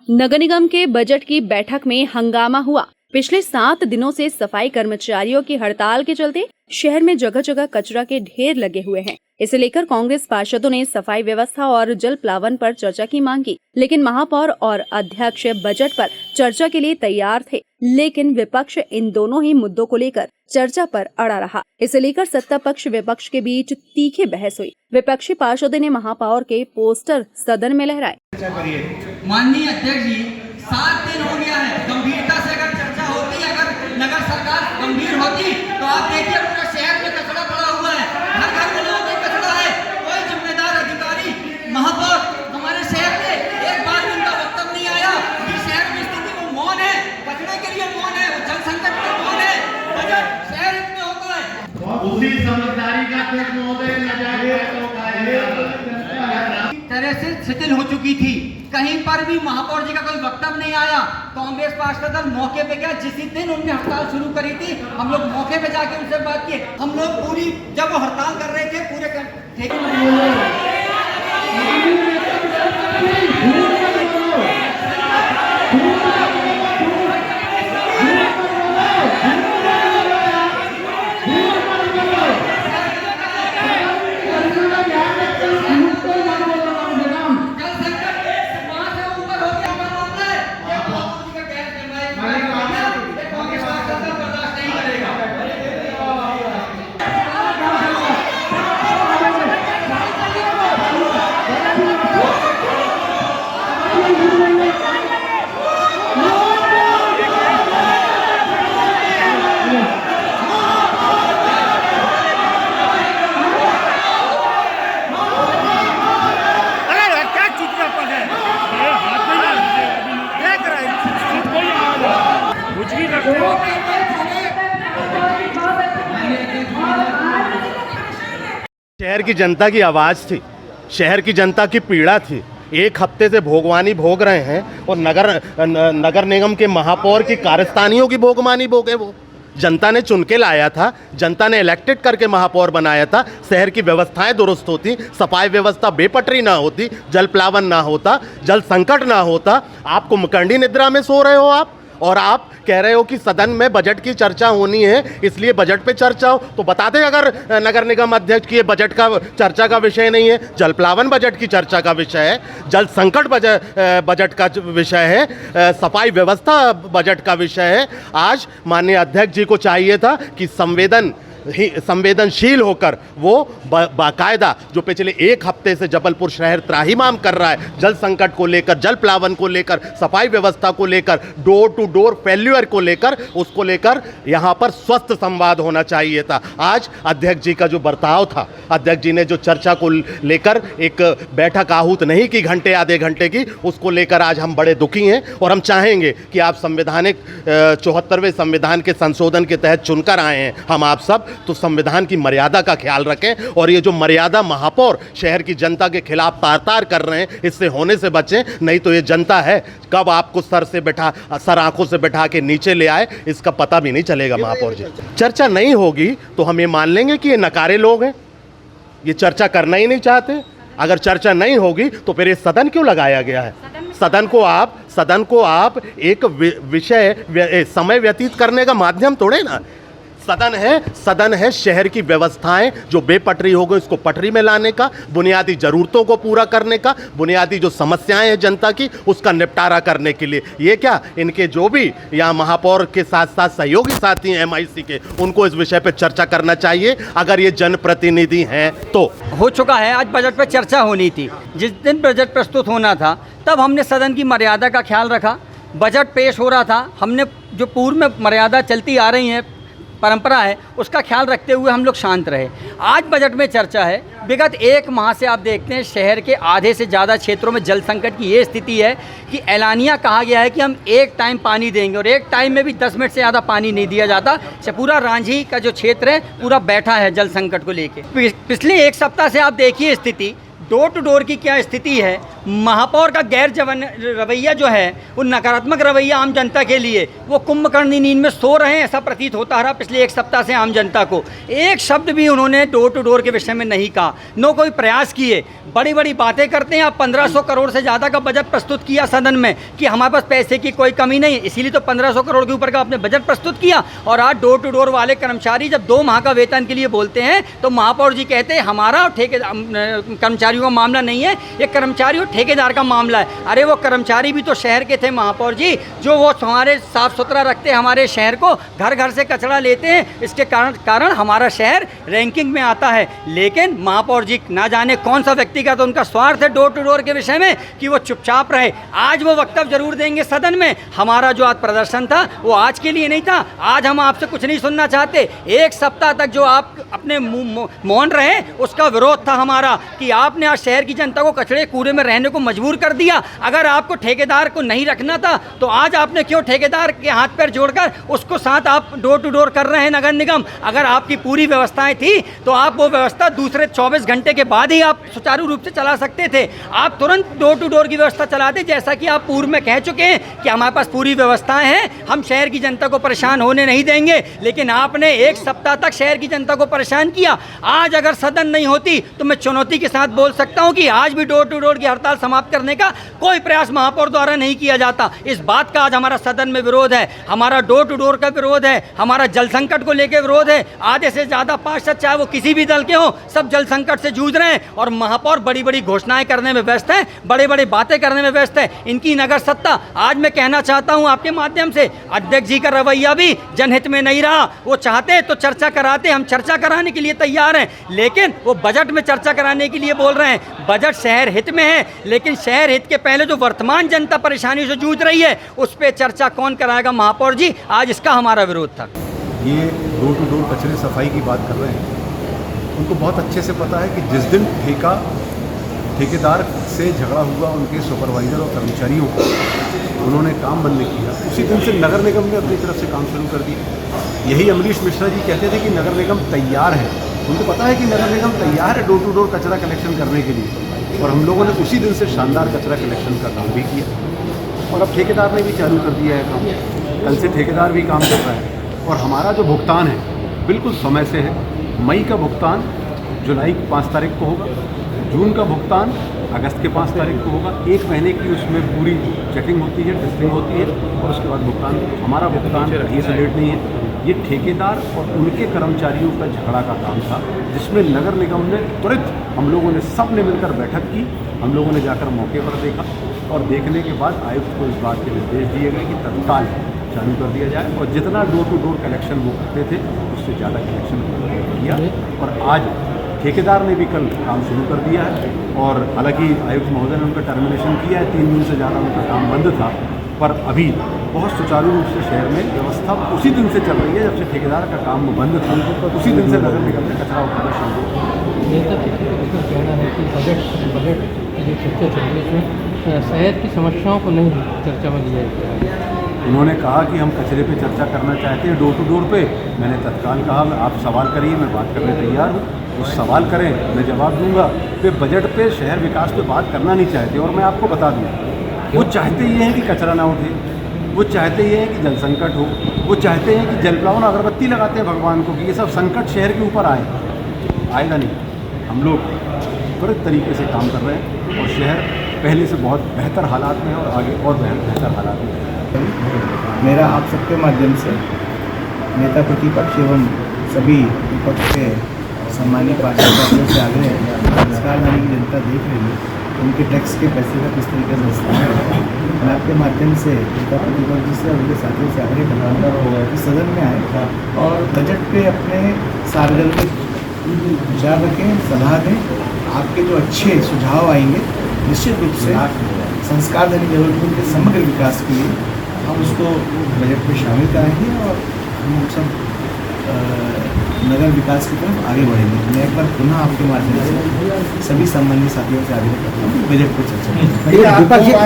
नगर निगम के बजट की बैठक में हंगामा हुआ। पिछले 7 दिनों से सफाई कर्मचारियों की हड़ताल के चलते शहर में जगह जगह कचरा के ढेर लगे हुए हैं। इसे लेकर कांग्रेस पार्षदों ने सफाई व्यवस्था और जल प्लावन पर चर्चा की मांग की, लेकिन महापौर और अध्यक्ष बजट पर चर्चा के लिए तैयार थे, लेकिन विपक्ष इन दोनों ही मुद्दों को लेकर चर्चा पर अड़ा रहा। इसे लेकर सत्ता पक्ष विपक्ष के बीच तीखी बहस हुई। विपक्षी पार्षदों ने महापौर के पोस्टर सदन में लहराए। माननीय अध्यक्ष जी, 7 दिन हो गया है, गंभीरता से अगर चर्चा होती, अगर नगर सरकार गंभीर होती तो आप देखिए पूरा शहर में कचरा पड़ा हुआ है, हर घर में लोगों में कचरा है। कोई जिम्मेदार अधिकारी, महापौर हमारे शहर में एक बार भी उनका वक्तव्य नहीं आया कि शहर की स्थिति वो मौन है, कचरे के लिए मौन है, जल संकट में मौन है। बजट शहर में होता है, उसी समझदारी का खेत महोदय न जाए तो तरह से शिथिल हो चुकी थी। कहीं पर भी महापौर जी का कोई वक्तव्य नहीं आया। कांग्रेस पार्षद दल मौके पे गया, जिस दिन उन्होंने हड़ताल शुरू करी थी हम लोग मौके पे जाके उनसे बात किए। हम लोग पूरी जब वो हड़ताल कर रहे थे पूरे शहर की जनता की आवाज़ थी, शहर की जनता की पीड़ा थी। एक हफ्ते से भोगवानी भोग रहे हैं और नगर निगम के महापौर की कारस्तानियों की भोगवानी भोगे। वो जनता ने चुन के लाया था, जनता ने इलेक्टेड करके महापौर बनाया था। शहर की व्यवस्थाएं दुरुस्त होती, सफाई व्यवस्था बेपटरी ना होती, जल प्लावन ना होता, जल संकट ना होता। आपको मुकंडी निद्रा में सो रहे हो आप, और आप कह रहे हो कि सदन में बजट की चर्चा होनी है, इसलिए बजट पे चर्चा हो। तो बताते अगर नगर निगम अध्यक्ष की ये बजट का चर्चा का विषय नहीं है, जल प्लावन बजट की चर्चा का विषय है, जल संकट बजट का विषय है, सफाई व्यवस्था बजट का विषय है। आज माननीय अध्यक्ष जी को चाहिए था कि संवेदनशील होकर वो बाकायदा जो पिछले 1 हफ्ते से जबलपुर शहर त्राहिमाम कर रहा है, जल संकट को लेकर, जल प्लावन को लेकर, सफाई व्यवस्था को लेकर, डोर टू डोर फेल्यूर को लेकर, उसको लेकर यहाँ पर स्वस्थ संवाद होना चाहिए था। आज अध्यक्ष जी का जो बर्ताव था, अध्यक्ष जी ने जो चर्चा को लेकर एक बैठक आहूत नहीं की घंटे आधे घंटे की, उसको लेकर आज हम बड़े दुखी हैं। और हम चाहेंगे कि आप संवैधानिक 74वें संविधान के संशोधन के तहत चुनकर आए हैं हम आप सब, तो संविधान की मर्यादा का ख्याल रखें। और ये जो मर्यादा महापौर शहर की जनता के खिलाफ तार कर रहे हैं, इससे होने से बचें। नहीं तो ये जनता है कब आपको सर आंखों से बैठा के नीचे ले आए, इसका पता भी नहीं चलेगा। महापौर जी, चर्चा नहीं होगी तो हम ये मान लेंगे कि ये नकारे लोग हैं, ये चर्चा करना ही नहीं चाहते। अगर चर्चा नहीं होगी तो फिर ये सदन क्यों लगाया गया है? सदन को आप एक विषय समय व्यतीत करने का माध्यम तोड़े ना। सदन है शहर की व्यवस्थाएं जो बेपटरी हो गई उसको पटरी में लाने का, बुनियादी जरूरतों को पूरा करने का, बुनियादी जो समस्याएं हैं जनता की उसका निपटारा करने के लिए। ये क्या इनके जो भी यहाँ महापौर के साथ साथ सहयोगी साथी हैं MIC के, उनको इस विषय पर चर्चा करना चाहिए अगर ये जनप्रतिनिधि हैं तो। हो चुका है। आज बजट पर चर्चा होनी थी। जिस दिन बजट प्रस्तुत होना था तब हमने सदन की मर्यादा का ख्याल रखा। बजट पेश हो रहा था, हमने जो पूर्व में मर्यादा चलती आ रही है, परंपरा है, उसका ख्याल रखते हुए हम लोग शांत रहे। आज बजट में चर्चा है। विगत 1 माह से आप देखते हैं शहर के आधे से ज़्यादा क्षेत्रों में जल संकट की ये स्थिति है कि ऐलानिया कहा गया है कि हम एक टाइम पानी देंगे, और एक टाइम में भी 10 मिनट से ज़्यादा पानी नहीं दिया जाता। पूरा रांझी का जो क्षेत्र है पूरा बैठा है जल संकट को लेके। पिछले 1 सप्ताह से आप देखिए स्थिति, डोर टू डोर की क्या स्थिति है। महापौर का गैर रवैया जो है, वो नकारात्मक रवैया आम जनता के लिए, वो कुंभकर्ण नींद में सो रहे हैं ऐसा प्रतीत होता रहा पिछले एक सप्ताह से आम जनता को। एक शब्द भी उन्होंने डोर टू डोर के विषय में नहीं कहा, नो कोई प्रयास किए। बड़ी बड़ी बातें करते हैं। आप 1500 करोड़ से ज़्यादा का बजट प्रस्तुत किया सदन में कि हमारे पास पैसे की कोई कमी नहीं है, इसीलिए तो 1500 करोड़ के ऊपर का आपने बजट प्रस्तुत किया। और आज डोर टू डोर वाले कर्मचारी जब 2 माह का वेतन के लिए बोलते हैं तो महापौर जी कहते हैं हमारा और कर्मचारियों का मामला नहीं है, ये कर्मचारी और ठेकेदार का मामला है। अरे वो कर्मचारी भी तो शहर के थे महापौर जी, जो वो हमारे साफ़ सुथरा रखते हैं हमारे शहर को, घर घर से कचरा लेते हैं, इसके कारण हमारा शहर रैंकिंग में आता है। लेकिन महापौर जी ना जाने कौन सा व्यक्तिगत उनका स्वार्थ है डोर टू डोर के विषय में कि वो चुपचाप रहे। आज वो वक्तव्य जरूर देंगे सदन में। हमारा जो आज प्रदर्शन था वो आज के लिए नहीं था, आज हम आपसे कुछ नहीं सुनना चाहते। एक सप्ताह तक जो आप अपने मौन रहे उसका विरोध था हमारा कि आपने आज शहर की जनता को कचड़े कूड़े में रहने को मजबूर कर दिया। अगर आपको ठेकेदार को नहीं रखना था तो आज आपने क्यों ठेकेदार के हाथ पैर जोड़कर उसको साथ आप डोर टू डोर कर रहे हैं नगर निगम। अगर आपकी पूरी व्यवस्थाएं थी तो आप वो व्यवस्था दूसरे 24 घंटे के बाद ही आप सुचारू रूप से चला सकते थे। आप तुरंत डोर टू डोर की व्यवस्था चलाते, जैसा कि आप पूर्व में कह चुके हैं कि हमारे पास पूरी व्यवस्थाएं हैं, हम शहर की जनता को परेशान होने नहीं देंगे। लेकिन आपने एक सप्ताह तक शहर की जनता को परेशान किया। आज अगर सदन नहीं होती तो मैं चुनौती के साथ बोल सकता हूं कि आज भी डोर टू डोर की हड़ताल समाप्त करने का कोई प्रयास महापौर द्वारा नहीं किया जाता। इस बात का आज हमारा सदन में विरोध है, हमारा डोर टू डोर का विरोध है, हमारा जल संकट को लेकर विरोध है। आधे से ज़्यादा पार्षद चाहे वो किसी भी दल के हों, सब जल संकट से जूझ रहे हैं और महापौर बड़ी बड़ी घोषणाएं करने में व्यस्त है, बड़े बड़े बातें करने में व्यस्त है। इनकी नगर सत्ता, आज मैं कहना चाहता हूं आपके माध्यम से, अध्यक्ष जी का रवैया भी जनहित में नहीं रहा। वो चाहते तो चर्चा कराते, हम चर्चा कराने के लिए तैयार हैं, लेकिन वो बजट में चर्चा कराने के लिए बोल रहे हैं। बजट शहर हित में है, लेकिन शहर हित के पहले जो वर्तमान जनता परेशानी से जूझ रही है उस पर चर्चा कौन कराएगा महापौर जी? आज इसका हमारा विरोध था। ये डोर टू डोर कचरे सफाई की बात कर रहे हैं, उनको बहुत अच्छे से पता है कि जिस दिन ठेकेदार से झगड़ा हुआ उनके सुपरवाइज़र और कर्मचारियों को, उन्होंने काम बंद नहीं किया, उसी दिन से नगर निगम ने अपनी तरफ से काम शुरू कर दिया। यही अमरीश मिश्रा जी कहते थे कि नगर निगम तैयार है, उनको पता है कि नगर निगम तैयार है डोर टू डोर कचरा कलेक्शन करने के लिए, और हम लोगों ने उसी दिन से शानदार कचरा कलेक्शन का काम भी किया। और अब ठेकेदार ने भी चालू कर दिया है काम, कल से ठेकेदार भी काम कर रहा है। और हमारा जो भुगतान है बिल्कुल समय से है। मई का भुगतान जुलाई की 5 तारीख को होगा, जून का भुगतान अगस्त के 5 तारीख को होगा। 1 महीने की उसमें पूरी चेकिंग होती है, टेस्टिंग होती है, और उसके बाद भुगतान। हमारा भुगतान कहीं से लेट नहीं है। ये ठेकेदार और उनके कर्मचारियों का झगड़ा का काम था, जिसमें नगर निगम ने तुरंत, हम लोगों ने सब ने मिलकर बैठक की, हम लोगों ने जाकर मौके पर देखा, और देखने के बाद आयुक्त को इस बात के निर्देश दिए गए कि तत्काल चालू कर दिया जाए, और जितना डोर टू डोर कलेक्शन वो करते थे उससे ज़्यादा कलेक्शन किया। और आज ठेकेदार ने भी कल काम शुरू कर दिया है, और हालांकि आयुक्त महोदय ने उनका टर्मिनेशन किया है, 3 दिन से ज़्यादा उनका काम बंद था, पर अभी बहुत सुचारू रूप से शहर में व्यवस्था उसी दिन से चल रही है जब से ठेकेदार का काम बंद था, उसी दिन से नगर निगम ने कचरा उठाना शुरू किया। नेता का कहना है कि बजट की जो चर्चा चल रही है उसमें शहर की समस्याओं को नहीं चर्चा में लिया गया। उन्होंने कहा कि हम कचरे पे चर्चा करना चाहते हैं डोर टू डोर पे। मैंने तत्काल कहा आप सवाल करिए, मैं बात करने तैयार हूँ, उस सवाल करें मैं जवाब दूंगा। वे बजट पे, शहर विकास पे बात करना नहीं चाहते, और मैं आपको बता दूँ वो चाहते ये हैं कि कचरा ना उठे, वो चाहते ये हैं कि जल संकट हो, वो चाहते हैं कि जलप्लावन अगरबत्ती लगाते हैं भगवान को कि ये सब संकट शहर के ऊपर आएगा नहीं। हम लोग त्वरित तरीके से काम कर रहे हैं, और शहर पहले से बहुत बेहतर हालात में है और आगे और बेहतर हालात में है। मेरा आप सबके माध्यम से नेता प्रतिपक्ष एवं सभी विपक्ष के सम्मानीय पार्षदों से आग्रह है, संस्कार नारी की जनता देख रही है, उनके टैक्स के पैसे का किस तरीके से इस्तेमाल है। मैं आपके माध्यम से नेता प्रतिपक्ष से उनके साथियों से आग्रह करूँगा कि सदन में आए और बजट पे अपने सार्वजनिक विचार रखें, सलाह दें। आपके जो अच्छे सुझाव आएंगे निश्चित रूप से संस्कार धनी जबलपुर के समग्र विकास के लिए हम उसको बजट में शामिल कराएंगे और हम सब नगर विकास की तरफ आगे बढ़ेंगे। मैं एक बार पुनः आपके माध्यम से सभी सम्मानित साथियों से आगे करता हूँ बजट पर चर्चा।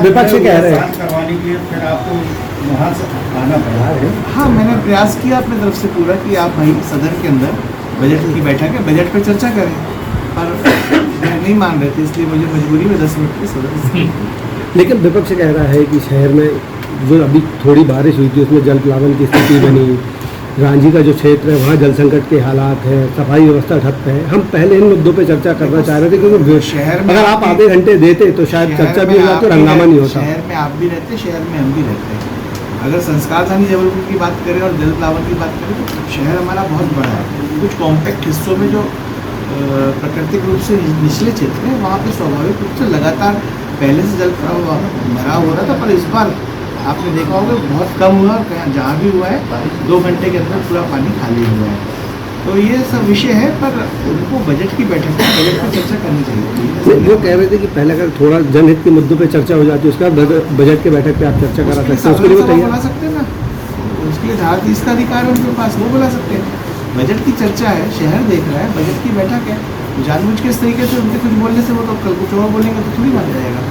विपक्ष कह रहे हैं करवाने के लिए फिर आपको वहाँ से आना पड़ा है। हाँ, मैंने प्रयास किया अपनी तरफ से पूरा कि आप भाई सदन के अंदर बजट की बैठक है, बजट पर चर्चा करें। पर मैं नहीं मान रहे थे, इसलिए मुझे मजबूरी में 10 मिनट की जरूरत। लेकिन विपक्ष कह रहा है कि शहर में जो अभी थोड़ी बारिश हुई थी उसमें जल प्लावन की स्थिति बनी, रांझी का जो क्षेत्र है वहाँ जल संकट के हालात है, सफाई व्यवस्था ठप है। हम पहले इन मुद्दों पे चर्चा करना चाह रहे थे क्योंकि शहर में अगर आप आधे घंटे देते तो शायद चर्चा भी हो जाती और हंगामा नहीं होता। शहर में आप भी रहते, शहर में हम भी रहते हैं। अगर संस्कार धानी जबलपुर की बात करें और जल प्लावन की बात करें तो शहर हमारा बहुत बड़ा है। कुछ कॉम्पैक्ट हिस्सों में जो प्राकृतिक रूप से निचले क्षेत्र हैं वहाँ पे स्वाभाविक रूप से लगातार पहले से जल भराव हो रहा था, पर इस बार आपने देखा होगा बहुत कम हुआ और जहाँ भी हुआ है 2 घंटे के अंदर पूरा पानी खाली हुआ है। तो ये सब विषय है, पर उनको बजट की बैठक में बजट पर चर्चा करनी चाहिए। वो कह रहे थे कि पहले अगर थोड़ा जनहित के मुद्दों पे चर्चा हो जाती है उसके बाद बजट के बैठक पे आप चर्चा करा सकते हैं, उसके लिए बुला सकते हैं ना, उसके लिए धारा 30 का अधिकार है उनके पास, वो बुला सकते हैं। बजट की चर्चा है, शहर देख रहा है, बजट की बैठक है, जानबूझ के इस तरीके से उनके कुछ बोलने से वो तो कल कुछ और बोलेंगे तो थोड़ी माना जाएगा।